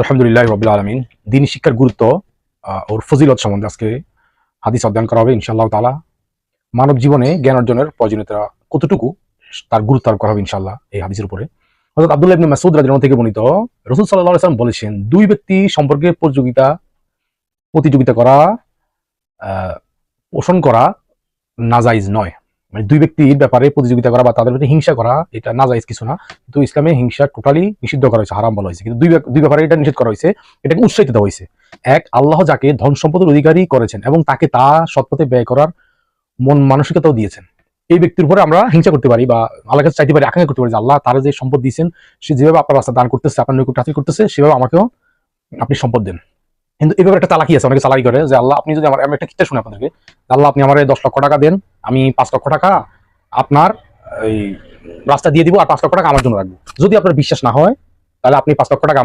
আলহামদুলিল্লাহ রাব্বিল আলামিন। দিনী শিক্ষার গুরুত্ব ওর ফজিলত সম্বন্ধে আজকে হাদিস অধ্যয়ন করা হবে ইনশাআল্লাহ তাআলা। মানব জীবনে জ্ঞান অর্জনের প্রয়োজনীয়তা কতটুকু তার গুরুত্ব আরোপ করা হবে ইনশাআল্লাহ এই হাদিসের উপরে। হযরত আব্দুল্লাহ ইবনে মাসউদ রাদিয়াল্লাহু থেকে বর্ণিত, রাসূল সাল্লাল্লাহু আলাইহি ওয়াসাল্লাম বলেছেন, দুই ব্যক্তি সম্পর্কে প্রতিযোগিতা করা, পোষণ করা নাজাইজ নয়। মানে দুই ব্যক্তির ব্যাপারে প্রতিযোগিতা করা বা তাদের প্রতি হিংসা করা এটা নাজাইজ কিছু না, কিন্তু ইসলামে হিংসা টোটালি নিষিদ্ধ করা হয়েছে, হারাম বলা হয়েছে। কিন্তু দুই ব্যাপারে এটা নিষেধ করা হয়েছে, এটাকে উৎসাহিত দেওয়া হয়েছে। এক, আল্লাহ যাকে ধন সম্পদের অধিকারী করেছেন এবং তাকে তা সৎপথে ব্যয় করার মন মানসিকতাও দিয়েছেন, এই ব্যক্তির উপরে আমরা হিংসা করতে পারি বা আল্লাহর কাছে চাইতে পারি, আকাঙ্ক্ষা করতে পারি যে আল্লাহ তারা যে সম্পদ দিয়েছেন, সে যেভাবে আপনার রাস্তা দান করতেছে, আপনার নৈকট্য হাসিল করতেছে, সেভাবে আমাকেও আপনি সম্পদ দেন। কিন্তু এই ব্যাপারে একটা চালাকি আছে, অনেকে চালাকি করে যে আল্লাহ আপনি যদি আমি একটা কিতা শুনে আপনাদেরকে, আল্লাহ আপনি আমার 10 লক্ষ টাকা দেন, আমি 5 লক্ষ টাকা আপনার এই রাস্তা দিয়ে দিব, আর 5 লক্ষ টাকা আমার জন্য রাখবো। যদি আপনার বিশ্বাস না হয় তাহলে আপনি 5 লক্ষ টাকা